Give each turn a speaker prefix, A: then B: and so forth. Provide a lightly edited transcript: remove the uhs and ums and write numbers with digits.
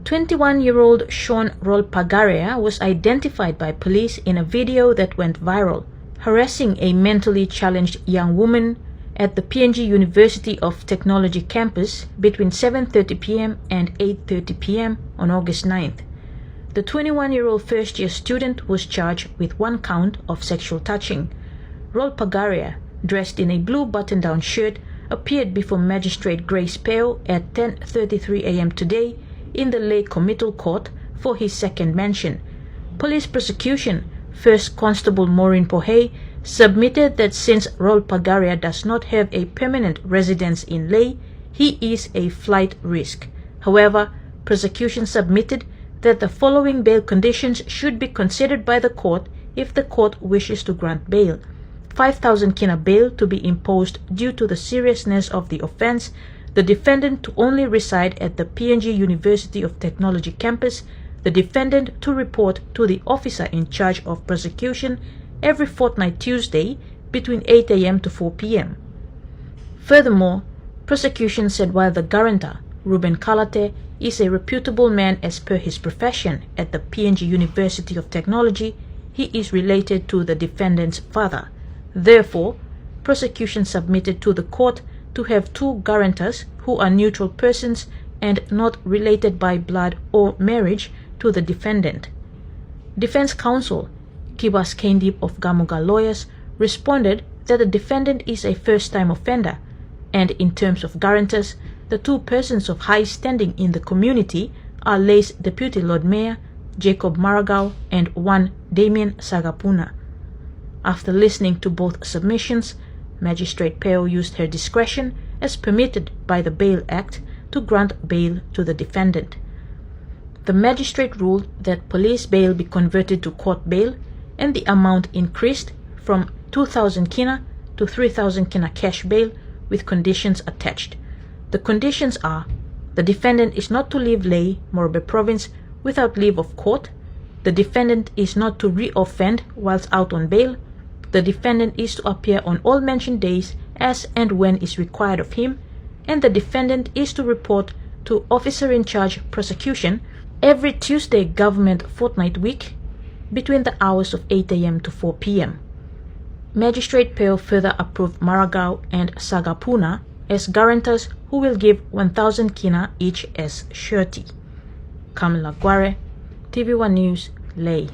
A: 21-year-old Sean Rolpagaria was identified by police in a video that went viral, harassing a mentally challenged young woman at the PNG University of Technology campus between 7:30 p.m. and 8:30 p.m. on August 9th. The 21-year-old first-year student was charged with one count of sexual touching. Rolpagaria, dressed in a blue button-down shirt, appeared before Magistrate Grace Peo at 10:33 a.m. today in the Lay Committal Court for his second mention. Police prosecution, First Constable Maureen Pohey, submitted that since Rolpagaria does not have a permanent residence in Lay, he is a flight risk. However, prosecution submitted that the following bail conditions should be considered by the court if the court wishes to grant bail: 5,000 kina bail to be imposed due to the seriousness of the offense, the defendant to only reside at the PNG University of Technology campus, the defendant to report to the officer in charge of prosecution every fortnight Tuesday between 8 a.m. to 4 p.m. Furthermore, prosecution said while the guarantor, Ruben Kalate, is a reputable man as per his profession at the PNG University of Technology, he is related to the defendant's father. Therefore, prosecution submitted to the court to have two guarantors who are neutral persons and not related by blood or marriage to the defendant. Defense counsel Kibas Kendip of Gamuga Lawyers responded that the defendant is a first-time offender, and in terms of guarantors, the two persons of high standing in the community are Lay's Deputy Lord Mayor, Jacob Maragao, and one Damien Sagapuna. After listening to both submissions, Magistrate Peo used her discretion as permitted by the Bail Act to grant bail to the defendant. The magistrate ruled that police bail be converted to court bail and the amount increased from 2,000 kina to 3,000 kina cash bail with conditions attached. The conditions are: the defendant is not to leave Lay, Morobe Province without leave of court, the defendant is not to re-offend whilst out on bail, the defendant is to appear on all mentioned days as and when is required of him, and the defendant is to report to officer in charge prosecution every Tuesday government fortnight week between the hours of 8 a.m. to 4 p.m. Magistrate Peo further approved Maragao and Sagapuna as guarantors who will give 1,000 kina each as surety. Kamala Guare, TV1 News, Lay.